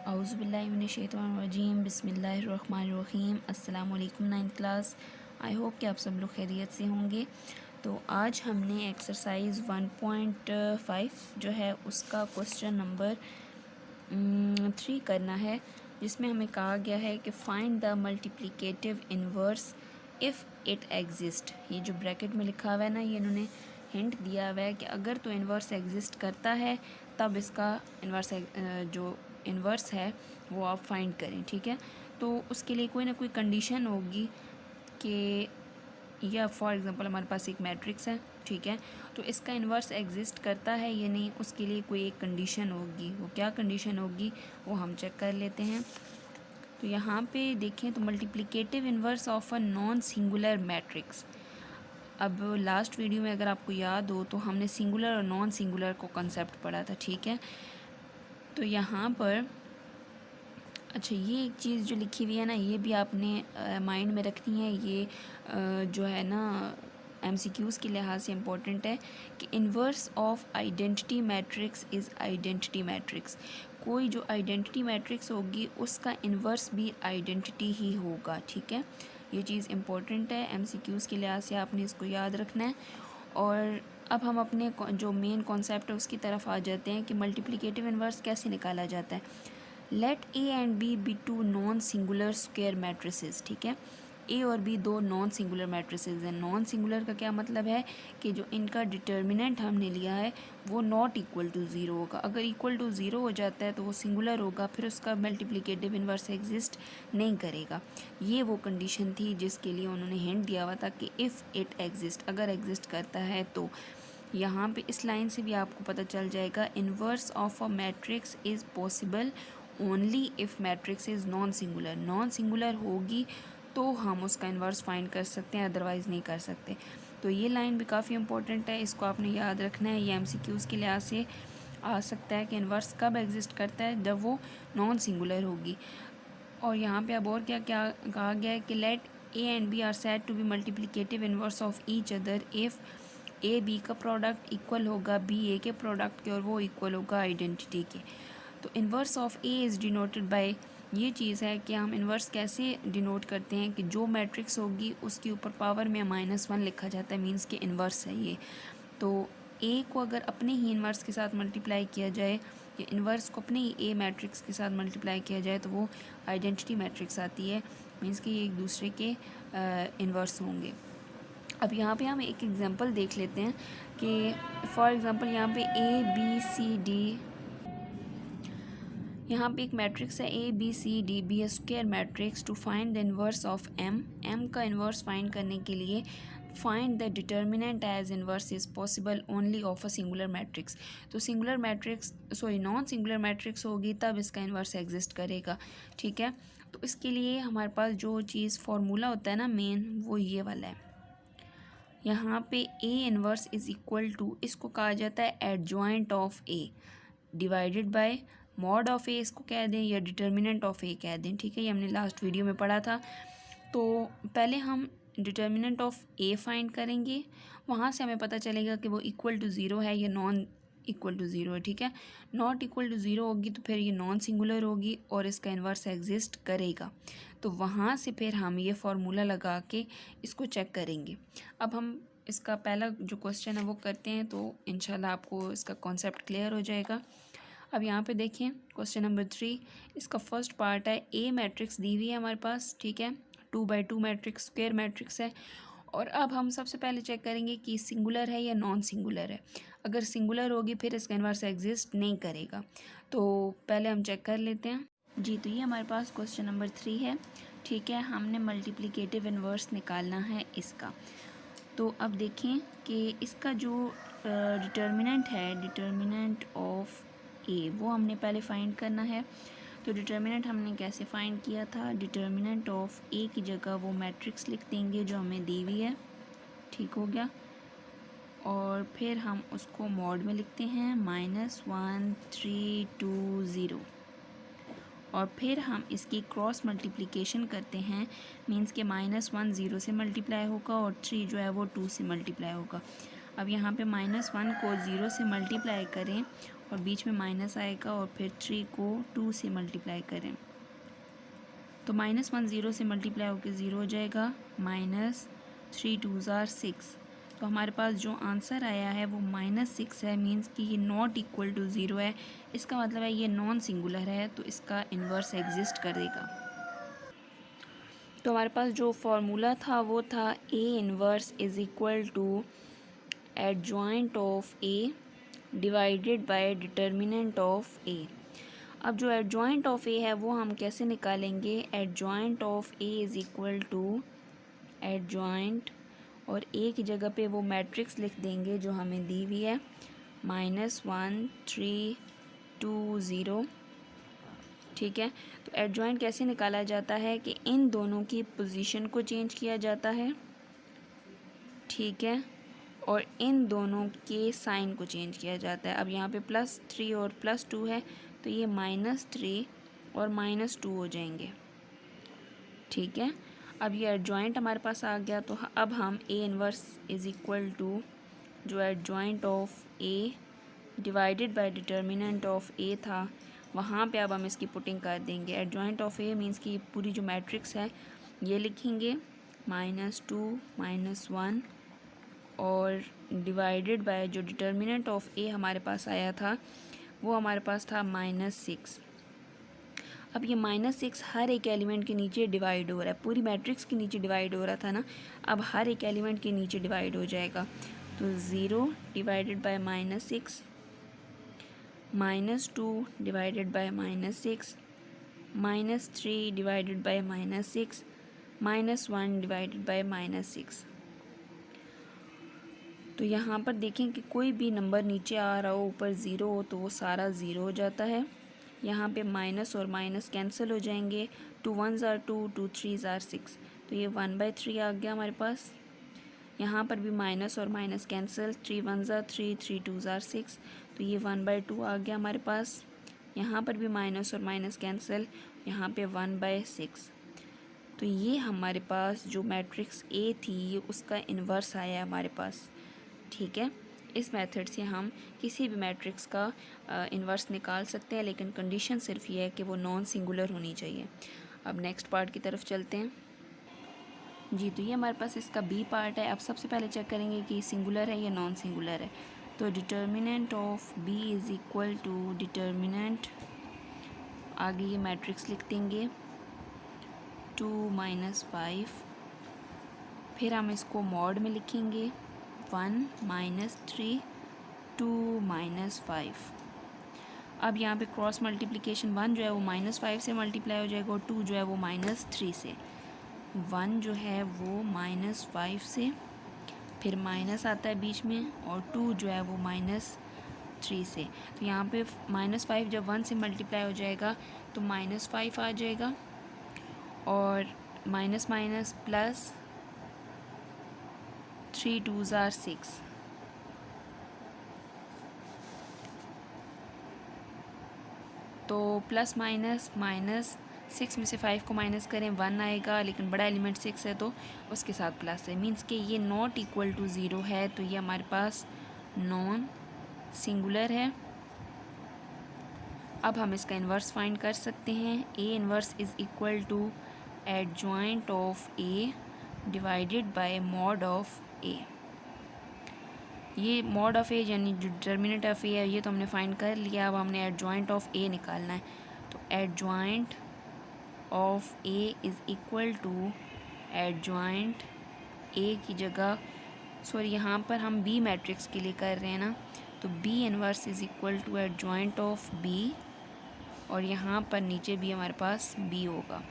औज़ुबिल्लाहिमिनश्शैतानिर्रजीम बिस्मिल्लाहिर्रहमानिर्रहीम। अस्सलाम वालेकुम 9th क्लास। आई होप कि आप सब लोग खैरियत से होंगे। तो आज हमने एक्सरसाइज 1.5 जो है उसका क्वेश्चन नंबर 3 करना है, जिसमें हमें कहा गया है कि find the multiplicative inverse if it exist. ये जो ब्रैकेट में लिखा हुआ है ना, ये इन्होंने हिंट दिया हुआ है कि अगर तो इन्वर्स एग्जिस्ट करता है तब इसका इन्वर्स जो इन्वर्स है वो आप फाइंड करें। ठीक है, तो उसके लिए कोई ना कोई कंडीशन होगी कि या फॉर एग्ज़ाम्पल हमारे पास एक मैट्रिक्स है, ठीक है, तो इसका इन्वर्स एग्जिस्ट करता है या नहीं, उसके लिए कोई एक कंडीशन होगी। वो क्या कंडीशन होगी वो हम चेक कर लेते हैं। तो यहाँ पे देखें तो multiplicative inverse of a non singular matrix. अब लास्ट वीडियो में अगर आपको याद हो तो हमने सिंगुलर और नॉन सिंगुलर को कंसेप्ट पढ़ा था, ठीक है। तो यहाँ पर अच्छा, ये एक चीज़ जो लिखी हुई है ना, ये भी आपने माइंड में रखनी है। ये जो है ना MCQs के लिहाज से इम्पोर्टेंट है कि inverse of identity matrix is identity matrix. कोई जो आइडेंटिटी मैट्रिक्स होगी उसका इन्वर्स भी आइडेंटिटी ही होगा, ठीक है। ये चीज़ इम्पोर्टेंट है, MCQs के लिहाज से आपने इसको याद रखना है। और अब हम अपने जो मेन कॉन्सेप्ट है उसकी तरफ आ जाते हैं कि मल्टीप्लिकेटिव इन्वर्स कैसे निकाला जाता है। Let A and B two non singular square matrices, ठीक है। ए और बी दो नॉन सिंगुलर मैट्रिसेस हैं। नॉन सिंगुलर का क्या मतलब है कि जो इनका डिटर्मिनेंट हमने लिया है वो नॉट इक्वल टू ज़ीरो होगा। अगर इक्वल टू ज़ीरो हो जाता है तो वो सिंगुलर होगा, फिर उसका मल्टीप्लिकेटिव इन्वर्स एग्जिस्ट नहीं करेगा। ये वो कंडीशन थी जिसके लिए उन्होंने हिंट दिया हुआ था कि इफ़ इट एग्जिस्ट, अगर एग्जिस्ट करता है तो। यहाँ पे इस लाइन से भी आपको पता चल जाएगा inverse of a matrix is possible only if matrix is non singular. Non singular होगी तो हम उसका इन्वर्स फाइंड कर सकते हैं, अदरवाइज़ नहीं कर सकते। तो ये लाइन भी काफ़ी इंपॉर्टेंट है, इसको आपने याद रखना है। ये MCQs के लिहाज से आ सकता है कि इन्वर्स कब एग्जिस्ट करता है, जब वो नॉन सिंगुलर होगी। और यहाँ पे अब और क्या क्या कहा गया है कि let A and B are said to be multiplicative inverse of each other if A B का प्रोडक्ट इक्वल होगा बी ए के प्रोडक्ट के और वो इक्वल होगा आइडेंटिटी के। तो inverse of A is denoted by, ये चीज़ है कि हम इन्वर्स कैसे डिनोट करते हैं कि जो मैट्रिक्स होगी उसके ऊपर पावर में -1 लिखा जाता है, मींस के इन्वर्स है ये। तो ए को अगर अपने ही इन्वर्स के साथ मल्टीप्लाई किया जाए या इन्वर्स को अपने ही ए मैट्रिक्स के साथ मल्टीप्लाई किया जाए तो वो आइडेंटिटी मैट्रिक्स आती है, मींस कि ये एक दूसरे के इन्वर्स होंगे। अब यहाँ पे हम एक एग्जांपल देख लेते हैं कि फॉर एग्जांपल यहाँ पे ABCD, यहाँ पे एक मैट्रिक्स है ABCD be a square matrix. To find the inverse of M का इन्वर्स फाइंड करने के लिए find the determinant as inverse is possible only of a singular matrix. तो singular matrix non singular matrix होगी तब इसका inverse exist करेगा, ठीक है। तो इसके लिए हमारे पास जो चीज़ फार्मूला होता है ना मेन, वो ये वाला है। यहाँ पे A inverse is equal to, इसको कहा जाता है adjoint of A divided by mod of A इसको कह दें या डिटर्मिनेंट ऑफ ए कह दें, ठीक है। ये हमने लास्ट वीडियो में पढ़ा था। तो पहले हम डिटर्मिनेंट ऑफ ए फाइंड करेंगे, वहाँ से हमें पता चलेगा कि वो इक्वल टू ज़ीरो है या नॉन इक्वल टू ज़ीरो है, ठीक है। नॉट इक्वल टू ज़ीरो होगी तो फिर ये नॉन सिंगुलर होगी और इसका इन्वर्स एग्जिस्ट करेगा। तो वहाँ से फिर हम ये फार्मूला लगा के इसको चेक करेंगे। अब हम इसका पहला जो क्वेश्चन है वो करते हैं, तो इंशाल्लाह आपको इसका कॉन्सेप्ट क्लियर हो जाएगा। अब यहाँ पे देखें क्वेश्चन नंबर 3, इसका फर्स्ट पार्ट है ए मैट्रिक्स दी हुई है हमारे पास, ठीक है। 2x2 मैट्रिक्स स्क्वायर मैट्रिक्स है। और अब हम सबसे पहले चेक करेंगे कि सिंगुलर है या नॉन सिंगुलर है। अगर सिंगुलर होगी फिर इसका इन्वर्स एग्जिस्ट नहीं करेगा। तो पहले हम चेक कर लेते हैं जी। तो ये हमारे पास क्वेश्चन नंबर 3 है, ठीक है। हमने मल्टीप्लिकेटिव इन्वर्स निकालना है इसका। तो अब देखें कि इसका जो डिटर्मिनेंट है, डिटर्मिनेंट ऑफ ए, वो हमने पहले फाइंड करना है। तो डिटर्मिनेंट हमने कैसे फाइंड किया था, डिटर्मिनेंट ऑफ ए की जगह वो मैट्रिक्स लिख देंगे जो हमें दी हुई है, ठीक हो गया। और फिर हम उसको मॉड में लिखते हैं -1 3 2 0। और फिर हम इसकी क्रॉस मल्टीप्लिकेशन करते हैं, मींस के -1 0 से मल्टीप्लाई होगा और 3 जो है वो 2 से मल्टीप्लाई होगा। अब यहाँ पे -1 को 0 से मल्टीप्लाई करें और बीच में माइनस आएगा और फिर 3 को 2 से मल्टीप्लाई करें तो -1 0 से मल्टीप्लाई होकर 0 हो जाएगा, -3 2s are 6। तो हमारे पास जो आंसर आया है वो -6 है, मींस कि ये नॉट इक्वल टू 0 है। इसका मतलब है ये नॉन सिंगुलर है, तो इसका इन्वर्स एग्जिस्ट करेगा। तो हमारे पास जो फार्मूला था वो था A inverse is equal to adjoint of A divided by determinant of A। अब जो एडजॉइंट ऑफ A है वो हम कैसे निकालेंगे? Adjoint of A is equal to adjoint, और A की जगह पे वो मैट्रिक्स लिख देंगे जो हमें दी हुई है, -1 3 2 0। ठीक है, तो एडजॉइंट कैसे निकाला जाता है कि इन दोनों की पोजीशन को चेंज किया जाता है, ठीक है, और इन दोनों के साइन को चेंज किया जाता है। अब यहाँ पे +3 और +2 है तो ये -3 और -2 हो जाएंगे। ठीक है, अब ये एडजॉइंट हमारे पास आ गया, तो अब हम A inverse is equal to जो adjoint of A divided by determinant of A था वहाँ पे अब हम इसकी पुटिंग कर देंगे। एडजॉइंट ऑफ A मींस कि पूरी जो मैट्रिक्स है ये लिखेंगे -2 -1, और डिवाइडेड बाय जो डिटर्मिनेंट ऑफ A हमारे पास आया था वो हमारे पास था -6। अब ये -6 हर एक एलिमेंट के नीचे डिवाइड हो रहा है, पूरी मैट्रिक्स के नीचे डिवाइड हो रहा था ना, अब हर एक एलिमेंट के नीचे डिवाइड हो जाएगा। तो 0 divided by -6, -2 divided by -6, -3 divided by -6, -1 divided by -6। तो यहाँ पर देखें कि कोई भी नंबर नीचे आ रहा हो, ऊपर 0 हो तो वो सारा 0 हो जाता है। यहाँ पे माइनस और माइनस कैंसिल हो जाएंगे, 2 1s are 2 2 3s are 6, तो ये 1/3 आ गया हमारे पास। यहाँ पर भी माइनस और minus cancel, 3 1s are 3 3 2s are 6, तो ये 1/2 आ गया हमारे पास। यहाँ पर भी माइनस और माइनस कैंसिल, यहाँ पे 1/6। तो ये हमारे पास जो मैट्रिक्स A थी उसका इन्वर्स आया है हमारे पास। ठीक है, इस मेथड से हम किसी भी मैट्रिक्स का इन्वर्स निकाल सकते हैं, लेकिन कंडीशन सिर्फ ये है कि वो नॉन सिंगुलर होनी चाहिए। अब नेक्स्ट पार्ट की तरफ चलते हैं जी। तो ये हमारे पास इसका B पार्ट है। अब सबसे पहले चेक करेंगे कि सिंगुलर है या नॉन सिंगुलर है। तो determinant of B is equal to determinant, आगे ये मैट्रिक्स लिख देंगे 2 -5, फिर हम इसको मॉड में लिखेंगे 1 -3 2 -5। अब यहाँ पे क्रॉस मल्टीप्लिकेशन 1 जो है वो -5 से मल्टीप्लाई हो जाएगा और 2 जो है वो -3 से। 1 जो है वो -5 से, फिर माइनस आता है बीच में, और 2 जो है वो -3 से। तो यहाँ पे -5 जब 1 से मल्टीप्लाई हो जाएगा तो -5 आ जाएगा, और minus minus plus 3 2s are 6। तो प्लस माइनस माइनस 6 में से 5 को माइनस करें 1 आएगा, लेकिन बड़ा एलिमेंट 6 है तो उसके साथ प्लस है, मींस कि ये नॉट इक्वल टू 0 है, तो ये हमारे पास नॉन सिंगुलर है। अब हम इसका इन्वर्स फाइंड कर सकते हैं। A inverse is equal to adjoint of A divided by mod of A। ये मॉड ऑफ A यानी जो डिटर्मिनेंट ऑफ A है ये तो हमने फाइंड कर लिया। अब हमने एडजॉइंट ऑफ A निकालना है। तो adjoint of A is equal to adjoint A की जगह, सॉरी यहाँ पर हम B मैट्रिक्स के लिए कर रहे हैं ना, तो B inverse is equal to adjoint of B, और यहाँ पर नीचे भी हमारे पास B होगा,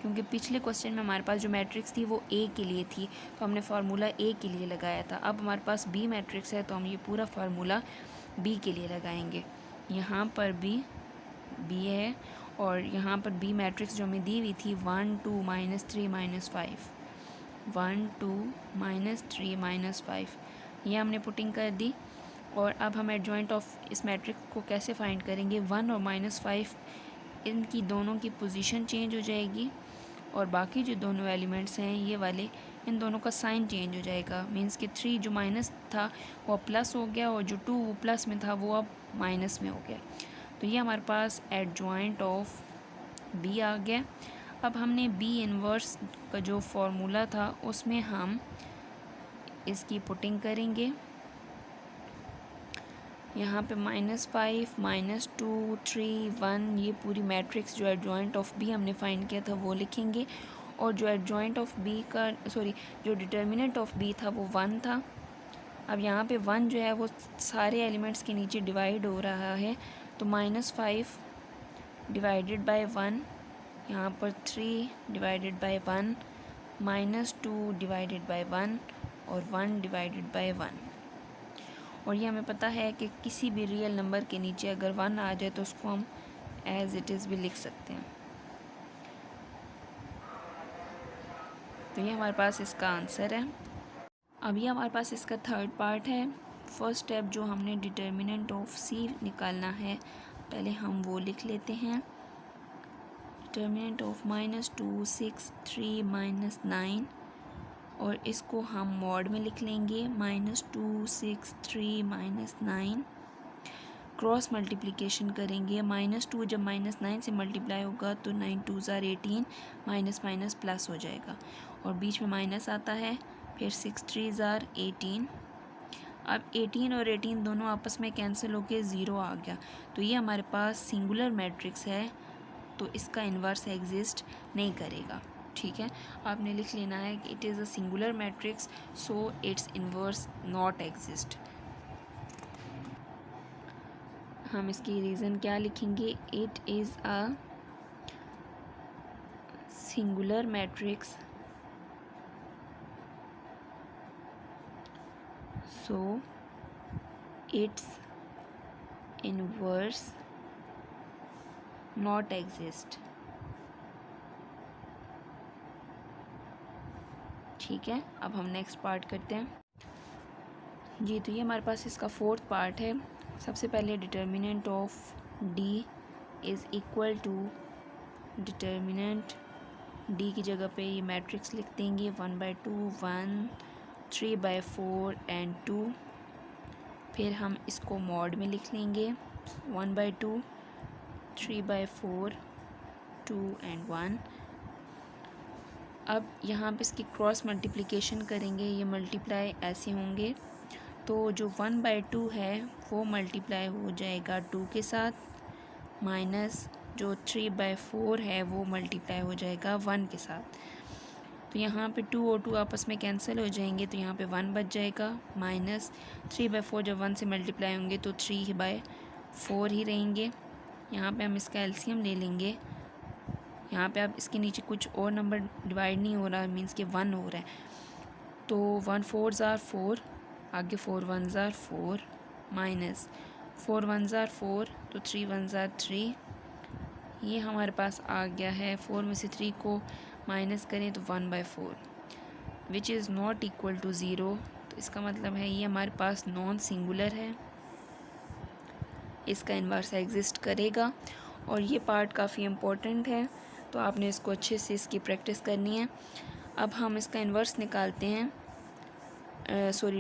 क्योंकि पिछले क्वेश्चन में हमारे पास जो मैट्रिक्स थी वो A के लिए थी, तो हमने फार्मूला A के लिए लगाया था। अब हमारे पास B मैट्रिक्स है तो हम ये पूरा फार्मूला B के लिए लगाएंगे। यहाँ पर भी B है, और यहाँ पर B मैट्रिक्स जो हमें दी हुई थी 1 2 -3 -5, 1 2 -3 -5, ये हमने पुटिंग कर दी। और अब हम एडजॉइंट ऑफ इस मैट्रिक्स को कैसे फाइंड करेंगे? 1 और -5 इनकी दोनों की पोजीशन चेंज हो जाएगी, और बाकी जो दोनों एलिमेंट्स हैं ये वाले इन दोनों का साइन चेंज हो जाएगा, मीन्स कि 3 जो माइनस था वो प्लस हो गया और जो 2 वो प्लस में था वो अब माइनस में हो गया। तो ये हमारे पास एडजॉइंट ऑफ बी आ गया। अब हमने बी इन्वर्स का जो फॉर्मूला था उसमें हम इसकी पुटिंग करेंगे। यहाँ पे -5 -2 3 1 ये पूरी मैट्रिक्स जो एडजॉइंट ऑफ बी हमने फाइंड किया था वो लिखेंगे, और जो एडजॉइंट ऑफ बी का जो डिटर्मिनेंट ऑफ बी था वो 1 था। अब यहाँ पे 1 जो है वो सारे एलिमेंट्स के नीचे डिवाइड हो रहा है, तो -5 डिवाइडेड बाय 1, यहाँ पर 3 डिवाइडेड बाय 1, -2 डिवाइडेड बाय 1 और 1 डिवाइडेड बाय 1। और ये हमें पता है कि किसी भी रियल नंबर के नीचे अगर 1 आ जाए तो उसको हम एज इट इज़ भी लिख सकते हैं। तो ये हमारे पास इसका आंसर है। अब ये हमारे पास इसका थर्ड पार्ट है। फर्स्ट स्टेप जो हमने डिटर्मिनेंट ऑफ सी निकालना है, पहले हम वो लिख लेते हैं। डिटर्मिनेंट ऑफ -2 6 3 -9, और इसको हम मॉड में लिख लेंगे -2 6 3 -9। क्रॉस मल्टीप्लिकेशन करेंगे, -2 जब -9 से मल्टीप्लाई होगा तो 9 2 ज़ार 18, माइनस माइनस प्लस हो जाएगा और बीच में माइनस आता है, फिर 6 3 ज़ार 18। अब 18 और 18 दोनों आपस में कैंसिल होके 0 आ गया, तो ये हमारे पास सिंगुलर मैट्रिक्स है, तो इसका इन्वर्स एग्जिस्ट नहीं करेगा। ठीक है, आपने लिख लेना है कि it is a singular matrix, so it's inverse not exist. हम इसकी रीज़न क्या लिखेंगे, it is a singular matrix, so its inverse not exist। ठीक है, अब हम नेक्स्ट पार्ट करते हैं जी। तो ये हमारे पास इसका फोर्थ पार्ट है। सबसे पहले determinant of D is equal to determinant D की जगह पे ये मैट्रिक्स लिख देंगे 1/2 1 3/4 एंड 2। फिर हम इसको मॉड में लिख लेंगे 1/2 3/4 2 एंड 1। अब यहाँ पे इसकी क्रॉस मल्टीप्लिकेशन करेंगे, ये मल्टीप्लाई ऐसे होंगे, तो जो 1/2 है वो मल्टीप्लाई हो जाएगा 2 के साथ, माइनस जो 3/4 है वो मल्टीप्लाई हो जाएगा 1 के साथ। तो यहाँ पे 2 और 2 आपस में कैंसिल हो जाएंगे, तो यहाँ पे 1 बच जाएगा, माइनस 3/4 जब 1 से मल्टीप्लाई होंगे तो 3/4 ही रहेंगे। यहाँ पे हम इसका एलसीएम ले लेंगे। यहाँ पे अब इसके नीचे कुछ और नंबर डिवाइड नहीं हो रहा, मीन्स कि 1 हो रहा है, तो 1 4 ज़ार 4, आगे 4 1 ज़ार 4, माइनस 4 1 ज़ार 4, तो 3 1 ज़ार 3। ये हमारे पास आ गया है। 4 में से 3 को माइनस करें तो 1/4, which is not equal to 0। तो इसका मतलब है ये हमारे पास नॉन सिंगुलर है, इसका इन्वर्स एग्जिस्ट करेगा। और ये पार्ट काफ़ी इम्पोर्टेंट है, तो आपने इसको अच्छे से इसकी प्रैक्टिस करनी है। अब हम इसका इन्वर्स निकालते हैं,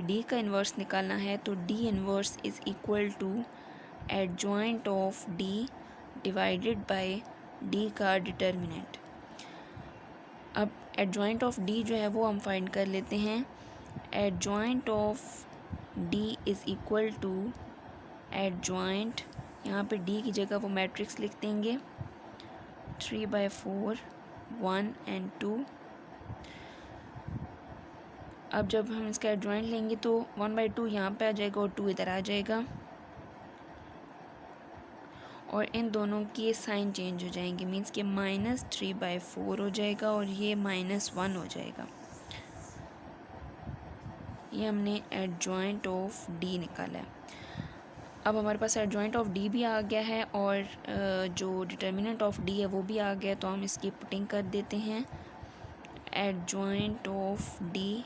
डी का इन्वर्स निकालना है, तो D inverse is equal to adjoint of D divided by D का डिटर्मिनेंट। अब एडजॉइंट ऑफ डी जो है वो हम फाइंड कर लेते हैं। Adjoint of D is equal to adjoint, यहाँ पे डी की जगह वो मैट्रिक्स लिख देंगे 3/4 1 एंड 2। अब जब हम इसका एडजॉइंट लेंगे तो 1/2 यहाँ पे आ जाएगा और 2 इधर आ जाएगा, और इन दोनों के साइन चेंज हो जाएंगे, मीन्स कि -3/4 हो जाएगा और ये -1 हो जाएगा। ये हमने एडजॉइंट ऑफ डी निकाला है। अब हमारे पास एडजॉइंट ऑफ डी भी आ गया है और जो डिटर्मिनेंट ऑफ डी है वो भी आ गया, तो हम इसकी पुटिंग कर देते हैं। Adjoint of D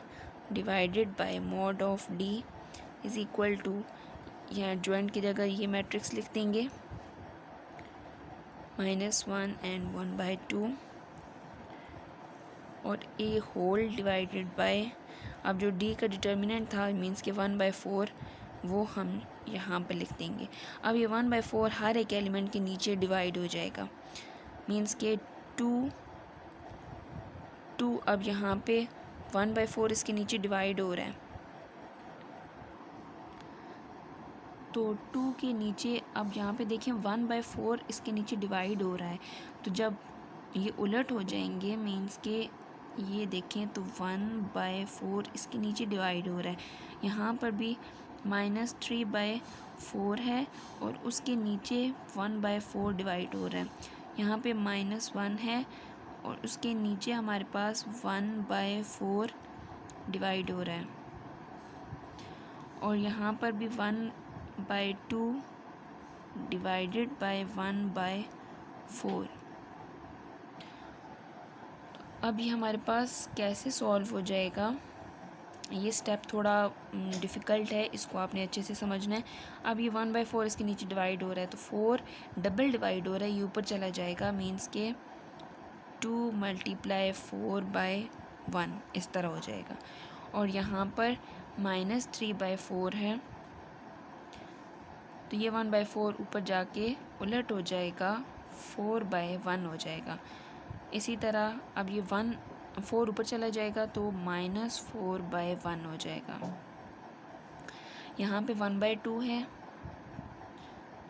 divided by mod of D is equal to, यहाँ एडजॉइंट की जगह ये मैट्रिक्स लिख देंगे -1 एंड 1/2, और ए होल डिवाइडेड बाय, अब जो डी का डिटर्मिनेंट था मीन्स के 1/4 वो हम यहाँ पर लिख देंगे। अब ये 1/4 हर एक एलिमेंट के नीचे डिवाइड हो जाएगा, मीन्स के 2 अब यहाँ पे 1/4 इसके नीचे डिवाइड हो रहा है, तो 2 के नीचे अब यहाँ पे देखें 1/4 इसके नीचे डिवाइड हो रहा है। तो जब ये उलट हो जाएंगे मीन्स के ये देखें तो 1/4 इसके नीचे डिवाइड हो रहा है, यहाँ पर भी -3/4 है और उसके नीचे 1/4 डिवाइड हो रहा है, यहाँ पे -1 है और उसके नीचे हमारे पास 1/4 डिवाइड हो रहा है, और यहाँ पर भी 1/2 डिवाइडेड बाय 1/4। अब ये हमारे पास कैसे सॉल्व हो जाएगा, ये स्टेप थोड़ा डिफ़िकल्ट है, इसको आपने अच्छे से समझना है। अब ये 1/4 इसके नीचे डिवाइड हो रहा है, तो 4 डबल डिवाइड हो रहा है, ये ऊपर चला जाएगा, मीन्स के 2 × 4/1 इस तरह हो जाएगा। और यहाँ पर -3/4 है, तो ये 1/4 ऊपर जाके उलट हो जाएगा, 4/1 हो जाएगा। इसी तरह अब ये 4 ऊपर चला जाएगा तो -4/1 हो जाएगा। यहाँ पे 1/2 है,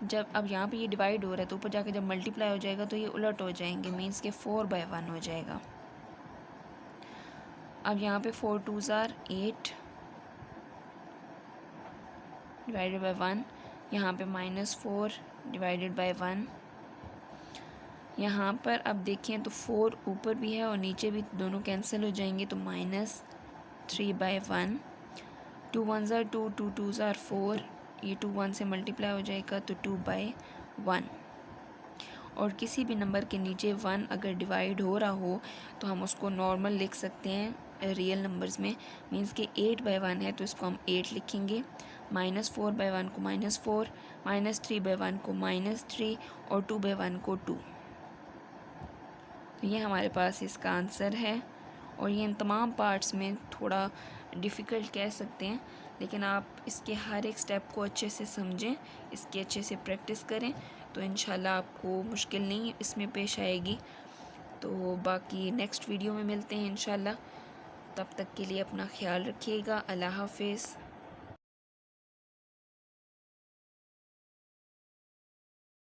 जब अब यहाँ पे ये डिवाइड हो रहा है तो ऊपर जाके जब मल्टीप्लाई हो जाएगा तो ये उलट हो जाएंगे, मीन्स के 4/1 हो जाएगा। अब यहाँ पे 4 2s are 8 डिवाइडेड बाय 1, यहाँ पे -4 डिवाइडेड बाय 1। यहाँ पर अब देखें तो 4 ऊपर भी है और नीचे भी, दोनों कैंसिल हो जाएंगे, तो -3/1। 2 1s are 2, 2 2s are 4, ये 2 1 से मल्टीप्लाई हो जाएगा तो 2/1। और किसी भी नंबर के नीचे 1 अगर डिवाइड हो रहा हो तो हम उसको नॉर्मल लिख सकते हैं रियल नंबर्स में, मीन्स कि 8/1 है तो इसको हम 8 लिखेंगे, -4/1 को -4, -3/1 को -3 और 2/1 को 2। तो ये हमारे पास इसका आंसर है। और ये इन तमाम पार्ट्स में थोड़ा डिफ़िकल्ट कह सकते हैं, लेकिन आप इसके हर एक स्टेप को अच्छे से समझें, इसकी अच्छे से प्रैक्टिस करें, तो इंशाल्लाह आपको मुश्किल नहीं इसमें पेश आएगी। तो बाकी नेक्स्ट वीडियो में मिलते हैं इंशाल्लाह, तब तक के लिए अपना ख्याल रखिएगा। अल्लाह हाफ़िज़।